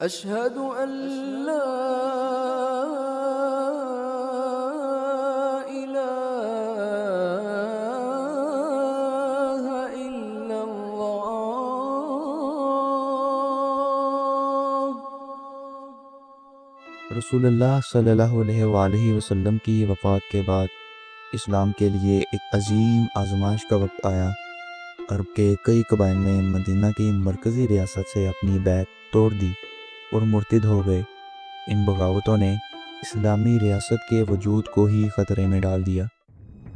أشهد أن لا إله إلا الله. رسول اللہ صلی اللہ علیہ وآلہ وسلم کی وفات کے بعد اسلام کے لیے ایک عظیم آزمائش کا وقت آیا۔ عرب کے کئی قبائل نے مدینہ کی مرکزی ریاست سے اپنی بیعت توڑ دی اور مرتد ہو گئے۔ ان بغاوتوں نے اسلامی ریاست کے وجود کو ہی خطرے میں ڈال دیا۔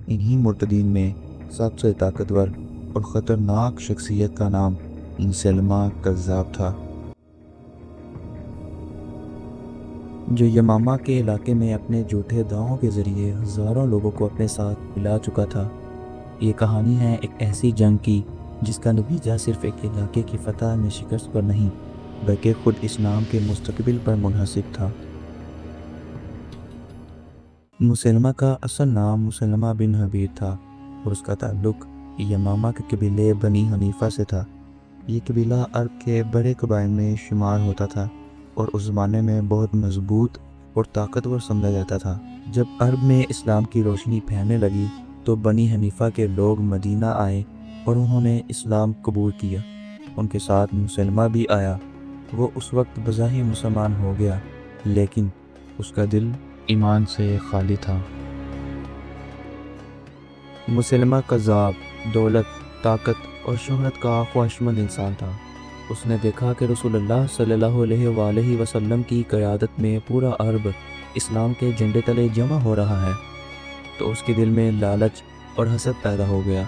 انہی مرتدین میں سب سے طاقتور اور خطرناک شخصیت کا نام مسیلمہ کذاب تھا، جو یمامہ کے علاقے میں اپنے جھوٹے دعووں کے ذریعے ہزاروں لوگوں کو اپنے ساتھ ملا چکا تھا۔ یہ کہانی ہے ایک ایسی جنگ کی جس کا نتیجہ صرف ایک علاقے کی فتح میں شکست پر نہیں بلکہ خود اسلام کے مستقبل پر منحصر تھا۔ مسیلمہ کا اصل نام مسیلمہ بن حبیر تھا اور اس کا تعلق یمامہ کے قبیلے بنی حنیفہ سے تھا۔ یہ قبیلہ عرب کے بڑے قبائل میں شمار ہوتا تھا اور اس زمانے میں بہت مضبوط اور طاقتور سمجھا جاتا تھا۔ جب عرب میں اسلام کی روشنی پھیلنے لگی تو بنی حنیفہ کے لوگ مدینہ آئے اور انہوں نے اسلام قبول کیا۔ ان کے ساتھ مسلمہ بھی آیا۔ وہ اس وقت بظاہر مسلمان ہو گیا لیکن اس کا دل ایمان سے خالی تھا۔ مسلمہ کذاب دولت، طاقت اور شہرت کا خواہشمند انسان تھا۔ اس نے دیکھا کہ رسول اللہ صلی اللہ علیہ وآلہ وسلم کی قیادت میں پورا عرب اسلام کے جھنڈے تلے جمع ہو رہا ہے تو اس کے دل میں لالچ اور حسد پیدا ہو گیا۔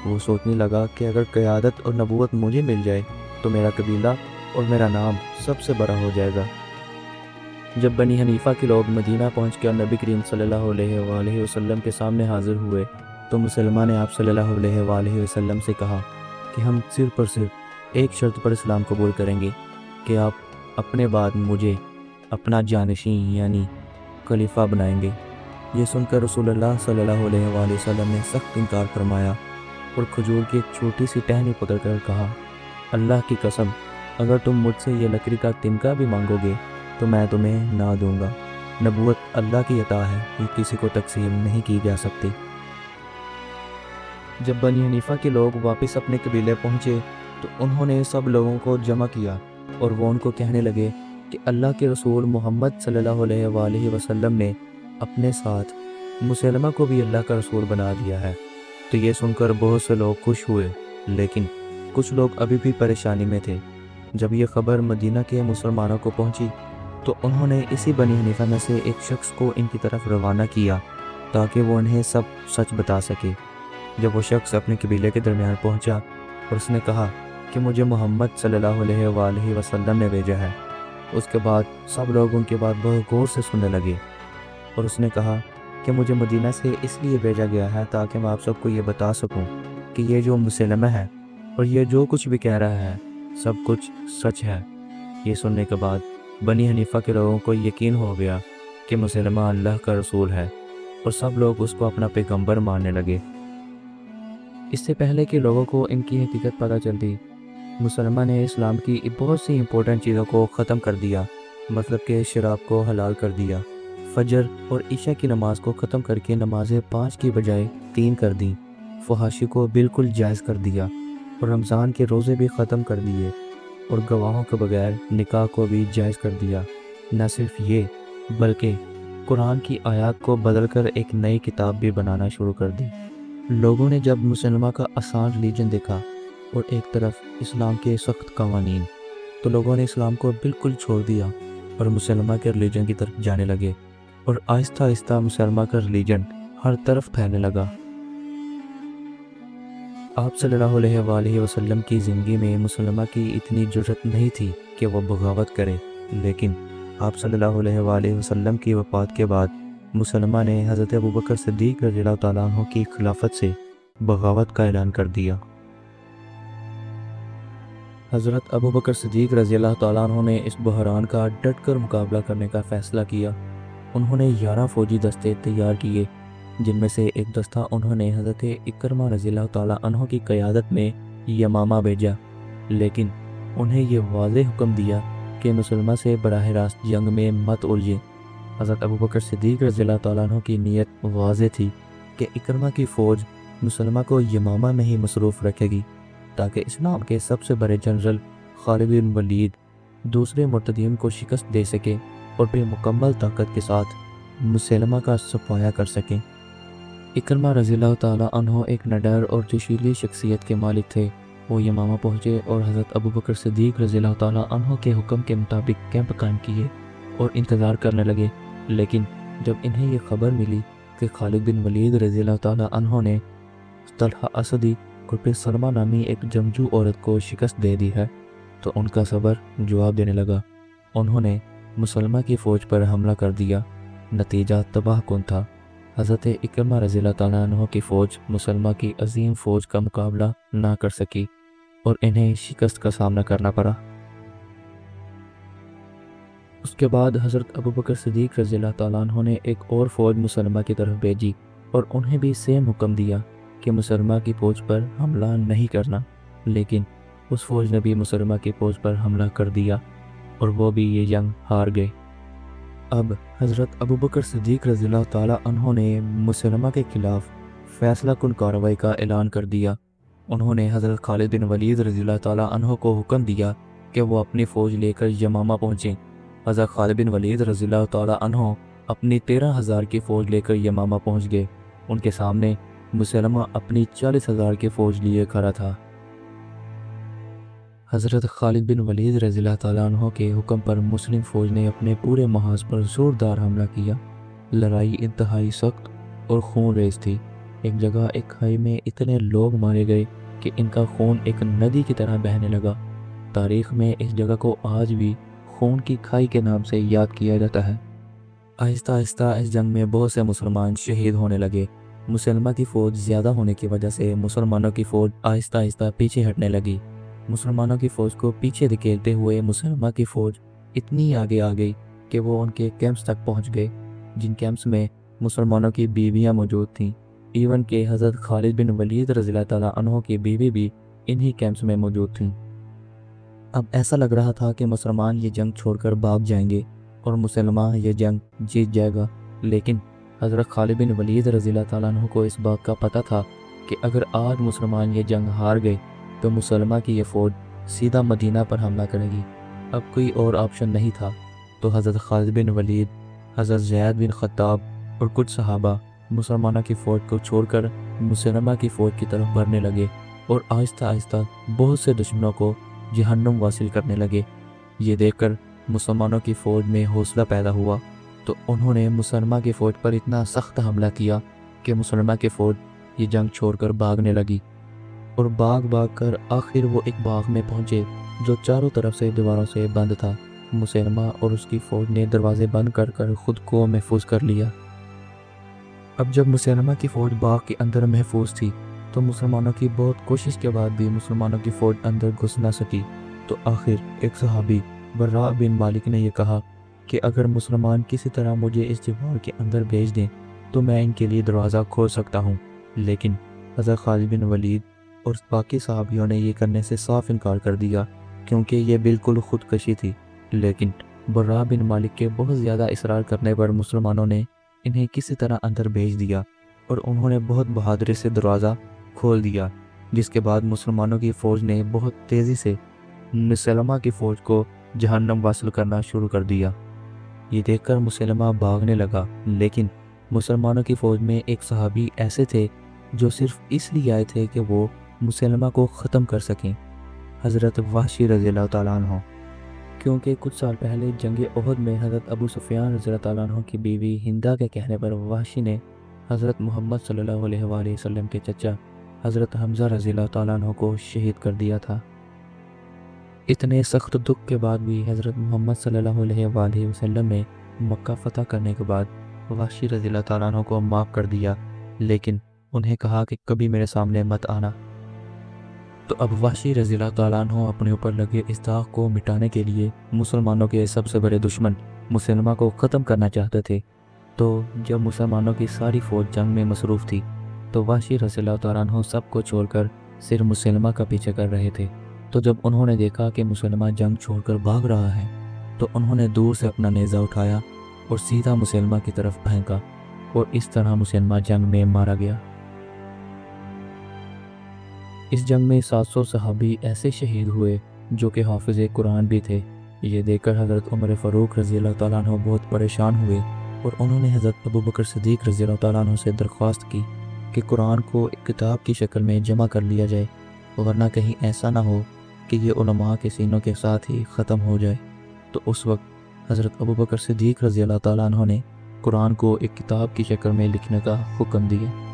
وہ سوچنے لگا کہ اگر قیادت اور نبوت مجھے مل جائے تو میرا قبیلہ اور میرا نام سب سے بڑا ہو جائے گا۔ جب بنی حنیفہ کے لوگ مدینہ پہنچ کر نبی کریم صلی اللہ علیہ وآلہ وسلم کے سامنے حاضر ہوئے تو مسلمہ نے آپ صلی اللہ علیہ وآلہ وسلم سے کہا کہ ہم صرف اور صرف ایک شرط پر اسلام قبول کریں گے کہ آپ اپنے بعد مجھے اپنا جانشین یعنی خلیفہ بنائیں گے۔ یہ سن کر رسول اللہ صلی اللہ علیہ وآلہ وسلم نے سخت انکار فرمایا اور کھجور کی ایک چھوٹی سی ٹہنی پکڑ کر کہا، اللہ کی قسم اگر تم مجھ سے یہ لکڑی کا تنکا بھی مانگو گے تو میں تمہیں نہ دوں گا۔ نبوت اللہ کی عطا ہے، یہ کسی کو تقسیم نہیں کی جا سکتی۔ جب بنی حنیفہ کے لوگ واپس اپنے قبیلے پہنچے تو انہوں نے سب لوگوں کو جمع کیا اور وہ ان کو کہنے لگے کہ اللہ کے رسول محمد صلی اللہ علیہ وآلہ وسلم نے اپنے ساتھ مسلمہ کو بھی اللہ کا رسول بنا دیا ہے۔ تو یہ سن کر بہت سے لوگ خوش ہوئے لیکن کچھ لوگ ابھی بھی پریشانی میں تھے۔ جب یہ خبر مدینہ کے مسلمانوں کو پہنچی تو انہوں نے اسی بنی حنیفہ میں سے ایک شخص کو ان کی طرف روانہ کیا تاکہ وہ انہیں سب سچ بتا سکے۔ جب وہ شخص اپنے قبیلے کے درمیان پہنچا اور اس نے کہا کہ مجھے محمد صلی اللہ علیہ وآلہ وسلم نے بھیجا ہے، اس کے بعد سب لوگ ان کی بات بہت غور سے سننے لگے اور اس نے کہا کہ مجھے مدینہ سے اس لیے بھیجا گیا ہے تاکہ میں آپ سب کو یہ بتا سکوں کہ یہ جو مسلمہ ہے اور یہ جو کچھ بھی کہہ رہا ہے سب کچھ سچ ہے۔ یہ سننے کے بعد بنی حنیفہ کے لوگوں کو یقین ہو گیا کہ مسلمہ اللہ کا رسول ہے اور سب لوگ اس کو اپنا پیغمبر ماننے لگے۔ اس سے پہلے کہ لوگوں کو ان کی حقیقت پتہ چلتی، مسلمہ نے اسلام کی بہت سی امپورٹنٹ چیزوں کو ختم کر دیا، مطلب کہ شراب کو حلال کر دیا، فجر اور عشاء کی نماز کو ختم کر کے نمازیں 5 کی بجائے 3 کر دیں، فحاشی کو بالکل جائز کر دیا اور رمضان کے روزے بھی ختم کر دیے اور گواہوں کے بغیر نکاح کو بھی جائز کر دیا۔ نہ صرف یہ بلکہ قرآن کی آیات کو بدل کر ایک نئی کتاب بھی بنانا شروع کر دی۔ لوگوں نے جب مسلمہ کا آسان ریلیجن دیکھا اور ایک طرف اسلام کے سخت قوانین تو لوگوں نے اسلام کو بالکل چھوڑ دیا اور مسلمہ کے ریلیجن کی طرف جانے لگے اور آہستہ آہستہ مسلمہ کا ریلیجن ہر طرف پھیلنے لگا۔ آپ صلی اللہ علیہ وآلہ وسلم کی زندگی میں مسلمہ کی اتنی جرأت نہیں تھی کہ وہ بغاوت کرے، لیکن آپ صلی اللہ علیہ وآلہ وسلم کی وفات کے بعد مسلمہ نے حضرت ابوبکر صدیق رضی اللہ تعالیٰ عنہ کی خلافت سے بغاوت کا اعلان کر دیا۔ حضرت ابوبکر صدیق رضی اللہ تعالیٰ عنہ نے اس بحران کا ڈٹ کر مقابلہ کرنے کا فیصلہ کیا۔ انہوں نے 11 فوجی دستے تیار کیے جن میں سے ایک دستہ انہوں نے حضرت اکرمہ رضی اللہ تعالیٰ عنہ کی قیادت میں یمامہ بھیجا، لیکن انہیں یہ واضح حکم دیا کہ مسلمہ سے براہ راست جنگ میں مت الجھیں۔ حضرت ابوبکر صدیق رضی اللہ تعالیٰ عنہ کی نیت واضح تھی کہ اکرمہ کی فوج مسلمہ کو یمامہ میں ہی مصروف رکھے گی تاکہ اسلام کے سب سے بڑے جنرل خالد بن ولید دوسرے مرتدین کو شکست دے سکے اور پھر مکمل طاقت کے ساتھ مسلمہ کا صفایا کر سکیں۔ اکرمہ رضی اللہ تعالیٰ عنہ ایک نڈر اور جوشیلی شخصیت کے مالک تھے۔ وہ یمامہ پہنچے اور حضرت ابوبکر صدیق رضی اللہ تعالیٰ عنہ کے حکم کے مطابق کیمپ قائم کیے اور انتظار کرنے لگے، لیکن جب انہیں یہ خبر ملی کہ خالد بن ولید رضی اللہ تعالیٰ عنہ نے طلحہ اسدی اور پھر سلمہ نامی ایک جنگجو عورت کو شکست دے دی ہے تو ان کا صبر جواب دینے لگا۔ انہوں نے مسلمہ کی فوج پر حملہ کر دیا۔ نتیجہ تباہ کن تھا۔ حضرت اکرمہ رضی اللہ تعالیٰ عنہ کی فوج مسلمہ کی عظیم فوج کا مقابلہ نہ کر سکی اور انہیں شکست کا سامنا کرنا پڑا۔ اس کے بعد حضرت ابوبکر صدیق رضی اللہ تعالیٰ عنہ نے ایک اور فوج مسلمہ کی طرف بھیجی اور انہیں بھی سیم حکم دیا کہ مسلمہ کی فوج پر حملہ نہیں کرنا، لیکن اس فوج نے بھی مسلمہ کی فوج پر حملہ کر دیا اور وہ بھی یہ جنگ ہار گئے۔ اب حضرت ابوبکر صدیق رضی اللہ تعالیٰ عنہ نے مسلمہ کے خلاف فیصلہ کن کارروائی کا اعلان کر دیا۔ انہوں نے حضرت خالد بن ولید رضی اللہ تعالیٰ عنہ کو حکم دیا کہ وہ اپنی فوج لے کر یمامہ پہنچیں۔ حضرت خالد بن ولید رضی اللہ تعالیٰ عنہ اپنی 13,000 کی فوج لے کر یمامہ پہنچ گئے۔ ان کے سامنے مسلمہ اپنی 40,000 کی فوج لیے کھڑا تھا۔ حضرت خالد بن ولید رضی اللہ تعالیٰ عنہ کے حکم پر مسلم فوج نے اپنے پورے محاذ پر زوردار حملہ کیا۔ لڑائی انتہائی سخت اور خون ریز تھی۔ ایک جگہ ایک کھائی میں اتنے لوگ مارے گئے کہ ان کا خون ایک ندی کی طرح بہنے لگا۔ تاریخ میں اس جگہ کو آج بھی خون کی کھائی کے نام سے یاد کیا جاتا ہے۔ آہستہ آہستہ اس جنگ میں بہت سے مسلمان شہید ہونے لگے۔ مسلمہ کی فوج زیادہ ہونے کی وجہ سے مسلمانوں کی فوج آہستہ آہستہ پیچھے ہٹنے لگی۔ مسلمانوں کی فوج کو پیچھے دھکیلتے ہوئے مسلمہ کی فوج اتنی آگے آ گئی کہ وہ ان کے کیمپس تک پہنچ گئے، جن کیمپس میں مسلمانوں کی بیویاں موجود تھیں۔ ایون کہ حضرت خالد بن ولید رضی اللہ تعالیٰ عنہ کی بیوی بھی انہی کیمپس میں موجود تھیں۔ اب ایسا لگ رہا تھا کہ مسلمان یہ جنگ چھوڑ کر بھاگ جائیں گے اور مسلمہ یہ جنگ جیت جائے گا، لیکن حضرت خالد بن ولید رضی اللہ تعالیٰ عنہ کو اس بات کا پتہ تھا کہ اگر آج مسلمان یہ جنگ ہار گئے تو مسلمہ کی یہ فوج سیدھا مدینہ پر حملہ کرے گی۔ اب کوئی اور آپشن نہیں تھا، تو حضرت خالد بن ولید، حضرت زید بن خطاب اور کچھ صحابہ مسلمانوں کی فوج کو چھوڑ کر مسلمہ کی فوج کی طرف بڑھنے لگے اور آہستہ آہستہ بہت سے دشمنوں کو جہنم واصل کرنے لگے۔ یہ دیکھ کر مسلمانوں کی فوج میں حوصلہ پیدا ہوا تو انہوں نے مسلمہ کی فوج پر اتنا سخت حملہ کیا کہ مسلمہ کی فوج یہ جنگ چھوڑ کر بھاگنے لگی اور بھاگ کر آخر وہ ایک باغ میں پہنچے جو چاروں طرف سے دیواروں سے بند تھا۔ مسلمہ اور اس کی فوج نے دروازے بند کر خود کو محفوظ کر لیا۔ اب جب مسلمہ کی فوج باغ کے اندر محفوظ تھی تو مسلمانوں کی بہت کوشش کے بعد بھی مسلمانوں کی فوج اندر گھس نہ سکی، تو آخر ایک صحابی براء بن مالک نے یہ کہا کہ اگر مسلمان کسی طرح مجھے اس دیوار کے اندر بھیج دیں تو میں ان کے لیے دروازہ کھول سکتا ہوں، لیکن حضرت خالد بن ولید اور باقی صحابیوں نے یہ کرنے سے صاف انکار کر دیا کیونکہ یہ بالکل خودکشی تھی۔ لیکن براء بن مالک کے بہت زیادہ اصرار کرنے پر مسلمانوں نے انہیں کسی طرح اندر بھیج دیا اور انہوں نے بہت بہادری سے دروازہ کھول دیا، جس کے بعد مسلمانوں کی فوج نے بہت تیزی سے مسلمہ کی فوج کو جہنم واصل کرنا شروع کر دیا۔ یہ دیکھ کر مسلمہ بھاگنے لگا، لیکن مسلمانوں کی فوج میں ایک صحابی ایسے تھے جو صرف اس لیے آئے تھے کہ وہ مسلمہ کو ختم کر سکیں، حضرت وحشی رضی اللہ تعالیٰ عنہ۔ کیونکہ کچھ سال پہلے جنگ احد میں حضرت ابو سفیان رضی اللہ تعالیٰ عنہ کی بیوی ہندہ کے کہنے پر وحشی نے حضرت محمد صلی اللہ علیہ وآلہ وسلم کے چچا حضرت حمزہ رضی اللہ تعالیٰ عنہ کو شہید کر دیا تھا۔ اتنے سخت دکھ کے بعد بھی حضرت محمد صلی اللہ علیہ وآلہ وسلم نے مکہ فتح کرنے کے بعد وحشی رضی اللہ تعالیٰ عنہ کو معاف کر دیا، لیکن انہیں کہا کہ کبھی میرے سامنے مت آنا۔ تو اب وحشی رضی اللہ تعالیٰ عنہ اپنے اوپر لگے اس داغ کو مٹانے کے لیے مسلمانوں کے سب سے بڑے دشمن مسلمہ کو ختم کرنا چاہتے تھے۔ تو جب مسلمانوں کی ساری فوج جنگ میں مصروف تھی تو وحشی رضی اللہ تعالیٰ عنہ سب کو چھوڑ کر صرف مسلمہ کا پیچھے کر رہے تھے۔ تو جب انہوں نے دیکھا کہ مسلمہ جنگ چھوڑ کر بھاگ رہا ہے تو انہوں نے دور سے اپنا نیزہ اٹھایا اور سیدھا مسلمہ کی طرف پھینکا اور اس طرح مسلمہ جنگ میں مارا گیا۔ اس جنگ میں 700 صحابی ایسے شہید ہوئے جو کہ حافظ قرآن بھی تھے۔ یہ دیکھ کر حضرت عمر فاروق رضی اللہ تعالیٰ عنہ بہت پریشان ہوئے اور انہوں نے حضرت ابوبکر صدیق رضی اللہ تعالیٰ عنہ سے درخواست کی کہ قرآن کو ایک کتاب کی شکل میں جمع کر لیا جائے، ورنہ کہیں ایسا نہ ہو کہ یہ علماء کے سینوں کے ساتھ ہی ختم ہو جائے۔ تو اس وقت حضرت ابوبکر صدیق رضی اللہ تعالیٰ عنہ نے قرآن کو ایک کتاب کی شکل میں لکھنے کا حکم دیا۔